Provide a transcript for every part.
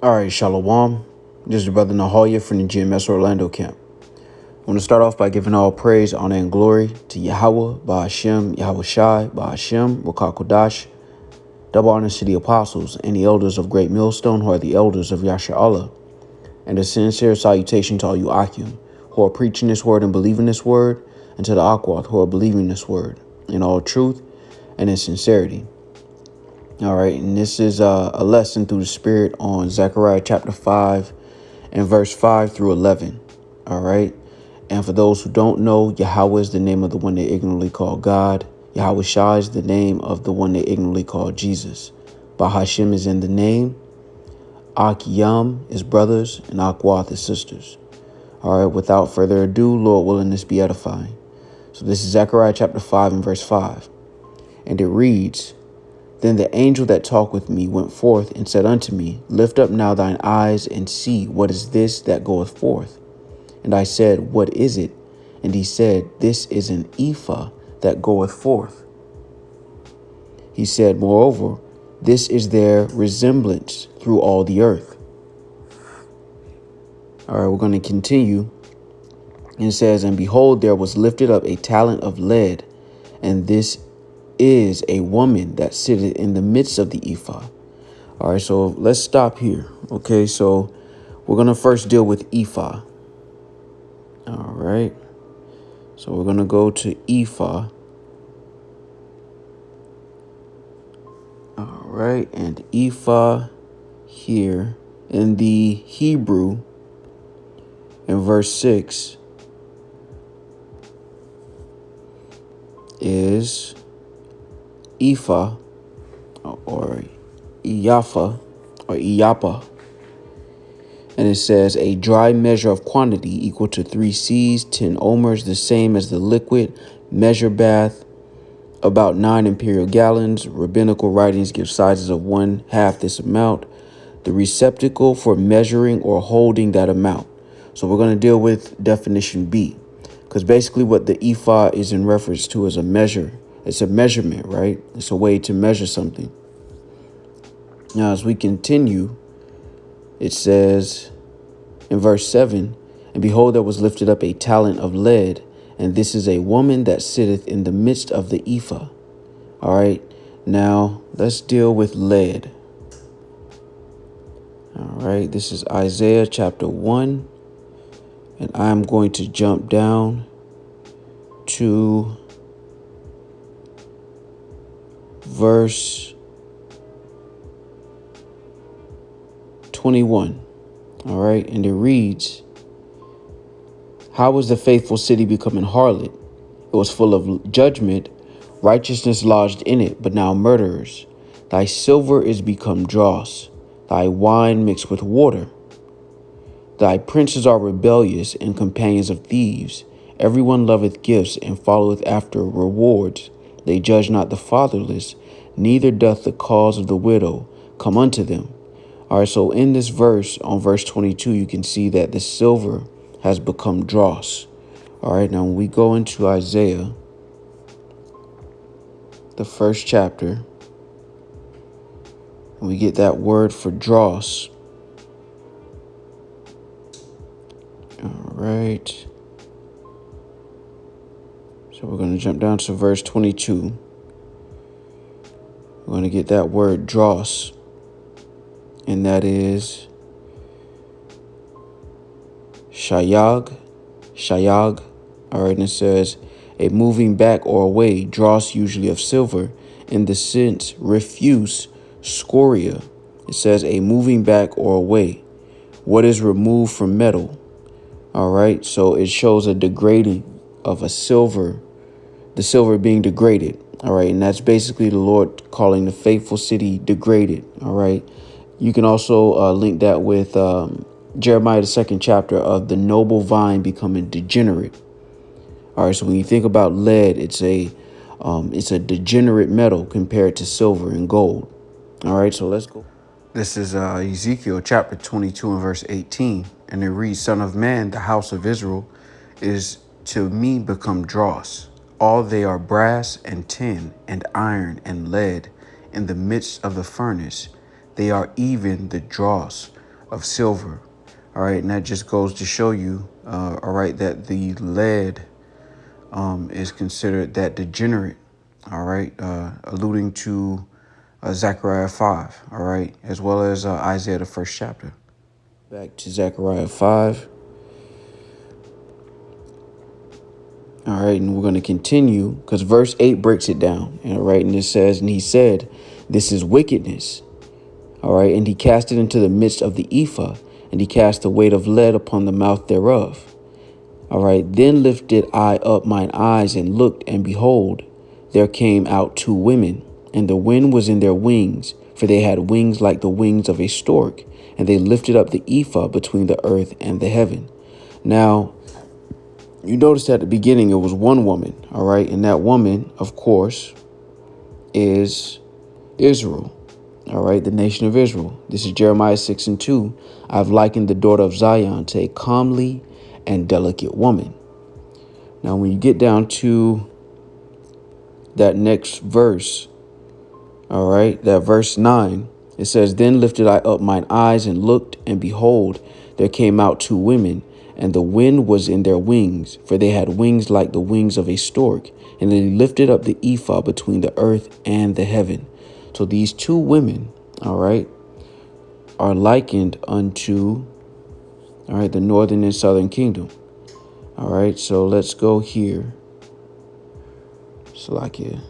All right, Shalom. This is your brother Nahalia from the GMS Orlando camp. I want to start off by giving all praise, honor, and glory to Yahweh, Ba'ashem, Yahweh Shai, Ba'ashem, Kodash. Double honors to the apostles and the elders of Great Millstone, who are the elders of Yasha Allah. And a sincere salutation to all you Akim, who are preaching this word and believing this word, and to the Akwath, who are believing this word in all truth and in sincerity. All right, and this is a lesson through the Spirit on Zechariah chapter 5 and verse 5 through 11. All right, and for those who don't know, Yahweh is the name of the one they ignorantly call God. Yahweh Shai is the name of the one they ignorantly call Jesus. Bahashim is in the name. Akyam is brothers, and Akwath is sisters. All right, without further ado, Lord willing, this be edifying. So this is Zechariah chapter 5 and verse 5. And it reads, Then the angel that talked with me went forth and said unto me, Lift up now thine eyes and see, what is this that goeth forth? And I said, What is it? And he said, This is an ephah that goeth forth. He said, Moreover, this is their resemblance through all the earth. All right, we're going to continue. And it says, And behold, there was lifted up a talent of lead, and this is a woman that sitteth in the midst of the ephah. All right, so let's stop here. Okay, so we're going to first deal with ephah. All right, so we're going to go to ephah. All right, and ephah here in the Hebrew in verse 6 is ephah or Iyafa or Iyapa. And it says a dry measure of quantity equal to 3 seas, 10 omers, the same as the liquid measure bath, about 9 imperial gallons. Rabbinical writings give sizes of 1/2 this amount, the receptacle for measuring or holding that amount. So we're going to deal with definition B, because basically what the ephah is in reference to is a measure. It's a measurement, right? It's a way to measure something. Now, as we continue, it says in verse 7, And behold, there was lifted up a talent of lead, and this is a woman that sitteth in the midst of the ephah. All right, now let's deal with lead. All right, this is Isaiah chapter 1, and I'm going to jump down to verse 21. All right, and it reads, How was the faithful city become an harlot? It was full of judgment, righteousness lodged in it, but now murderers. Thy silver is become dross, thy wine mixed with water. Thy princes are rebellious and companions of thieves. Everyone loveth gifts and followeth after rewards. They judge not the fatherless, neither doth the cause of the widow come unto them. All right, so in this verse, on verse 22, you can see that the silver has become dross. All right, now when we go into Isaiah, the first chapter, and we get that word for dross. All right. So we're going to jump down to verse 22. We're going to get that word dross, and that is shayag. All right, and it says a moving back or away, dross usually of silver, in the sense refuse, scoria. It says a moving back or away, what is removed from metal. All right, so it shows a degrading of a silver, the silver being degraded. All right, and that's basically the Lord calling the faithful city degraded. All right, you can also link that with Jeremiah, the 2nd chapter, of the noble vine becoming degenerate. All right, so when you think about lead, it's a degenerate metal compared to silver and gold. All right, so let's go. This is Ezekiel chapter 22 and verse 18, and it reads, Son of man, the house of Israel is to me become dross. All they are brass and tin and iron and lead in the midst of the furnace. They are even the dross of silver. All right. And that just goes to show you, all right, that the lead is considered that degenerate. All right. Alluding to Zechariah 5. All right. As well as Isaiah, the 1st chapter. Back to Zechariah 5. All right, and we're going to continue because verse 8 breaks it down. All right, and it says, and he said, this is wickedness. All right, and he cast it into the midst of the ephah, and he cast the weight of lead upon the mouth thereof. All right, then lifted I up mine eyes and looked, and behold, there came out two women, and the wind was in their wings, for they had wings like the wings of a stork, and they lifted up the ephah between the earth and the heaven. Now, you notice at the beginning, it was one woman, all right? And that woman, of course, is Israel, all right? The nation of Israel. This is Jeremiah 6:2. I've likened the daughter of Zion to a comely and delicate woman. Now, when you get down to that next verse, all right, that verse 9, it says, then lifted I up mine eyes and looked, and behold, there came out two women, and the wind was in their wings, for they had wings like the wings of a stork, and they lifted up the ephah between the earth and the heaven. So these two women, all right, are likened unto, all right, the northern and southern kingdom. All right, so let's go here. Salakia.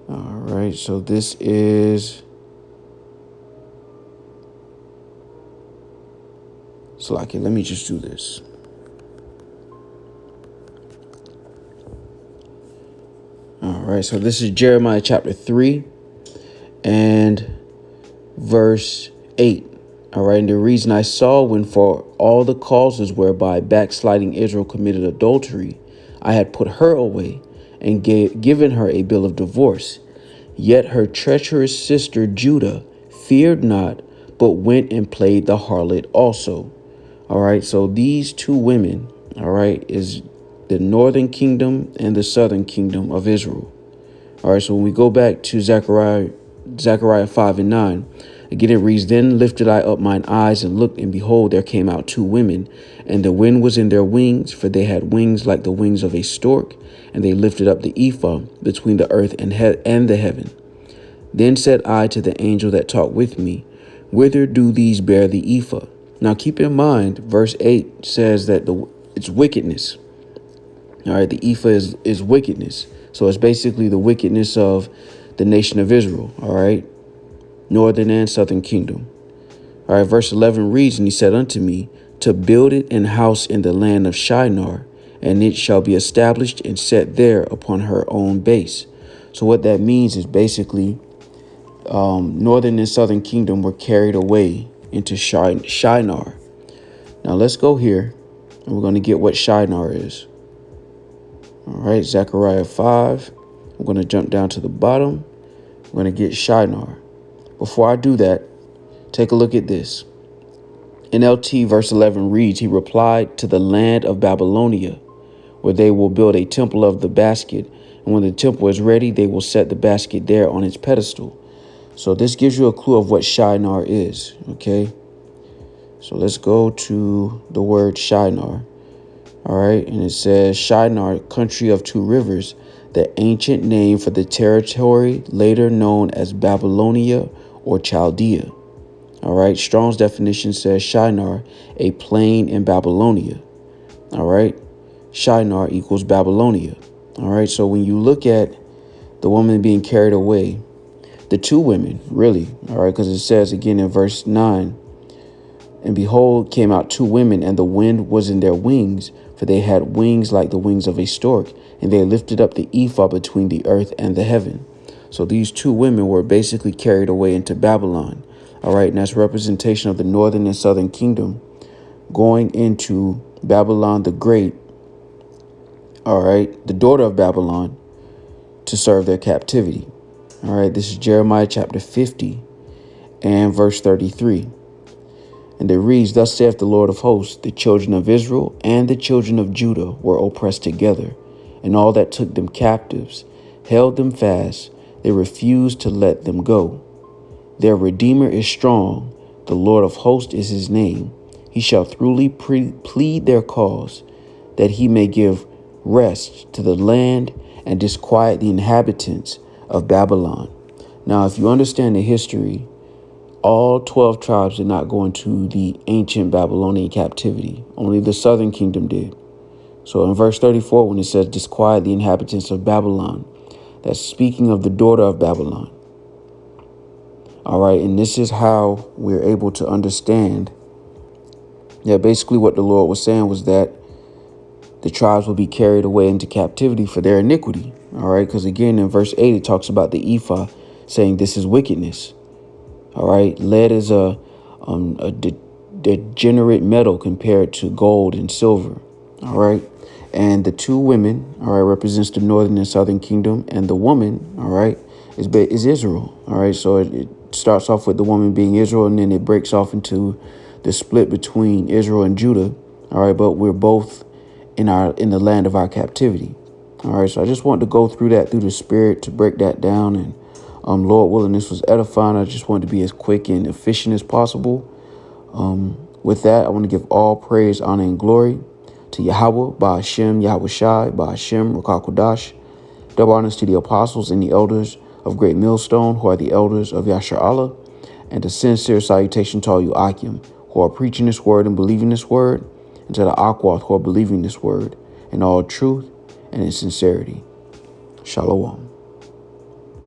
All right, so this is Salakia. Let me just do this. All right, so this is Jeremiah chapter 3 and verse 8. All right, and the reason I saw when for all the causes whereby backsliding Israel committed adultery, I had put her away and given her a bill of divorce. Yet her treacherous sister Judah feared not, but went and played the harlot also. All right, so these two women, all right, is the northern kingdom and the southern kingdom of Israel. All right, so when we go back to Zechariah 5:9, again it reads, then lifted I up mine eyes and looked, and behold, there came out two women, and the wind was in their wings, for they had wings like the wings of a stork, and they lifted up the ephah between the earth and the heaven. Then said I to the angel that talked with me, whither do these bear the ephah? Now keep in mind, verse 8 says that it's wickedness. All right, the ephah is wickedness. So it's basically the wickedness of the nation of Israel. All right, northern and southern kingdom. All right, verse 11 reads, and he said unto me, to build it an house in the land of Shinar, and it shall be established and set there upon her own base. So what that means is basically northern and southern kingdom were carried away into Shinar. Now let's go here, and we're going to get what Shinar is. All right, Zechariah 5. I'm going to jump down to the bottom. We're going to get Shinar. Before I do that, take a look at this. NLT verse 11 reads, he replied, to the land of Babylonia, where they will build a temple of the basket. And when the temple is ready, they will set the basket there on its pedestal. So this gives you a clue of what Shinar is. Okay, so let's go to the word Shinar. All right, and it says Shinar, country of two rivers, the ancient name for the territory later known as Babylonia or Chaldea. All right, Strong's definition says Shinar, a plain in Babylonia. All right, Shinar equals Babylonia. All right, so when you look at the woman being carried away, the two women, really, all right, because it says again in verse 9, and behold, came out two women, and the wind was in their wings, for they had wings like the wings of a stork, and they lifted up the ephah between the earth and the heaven. So these two women were basically carried away into Babylon. All right, and that's representation of the northern and southern kingdom going into Babylon the Great. All right, the daughter of Babylon, to serve their captivity. All right, this is Jeremiah chapter 50 and verse 33. And it reads, thus saith the Lord of hosts, the children of Israel and the children of Judah were oppressed together, and all that took them captives, held them fast. They refused to let them go. Their Redeemer is strong. The Lord of hosts is his name. He shall truly plead their cause, that he may give rest to the land and disquiet the inhabitants of Babylon. Now, if you understand the history, all 12 tribes did not go into the ancient Babylonian captivity. Only the southern kingdom did. So in verse 34, when it says disquiet the inhabitants of Babylon, that's speaking of the daughter of Babylon. All right. And this is how we're able to understand that basically what the Lord was saying was that the tribes will be carried away into captivity for their iniquity. All right. Because again, in verse 8, it talks about the ephah saying this is wickedness. All right. Lead is a degenerate metal compared to gold and silver. All right. And the two women, all right, represents the northern and southern kingdom. And the woman, all right, is Israel. All right. So it starts off with the woman being Israel, and then it breaks off into the split between Israel and Judah. All right. But we're both in the land of our captivity. All right. So I just wanted to go through that through the spirit to break that down. And Lord willing, this was edifying. I just wanted to be as quick and efficient as possible. With that, I want to give all praise, honor, and glory to Yahweh, by Hashem, Yahweh Shai, by Hashem, Rakakodash. Double honors to the apostles and the elders of Great Millstone, who are the elders of Yashar Allah, and a sincere salutation to all you Akim, who are preaching this word and believing this word, and to the Akwath, who are believing this word in all truth and in sincerity. Shalom.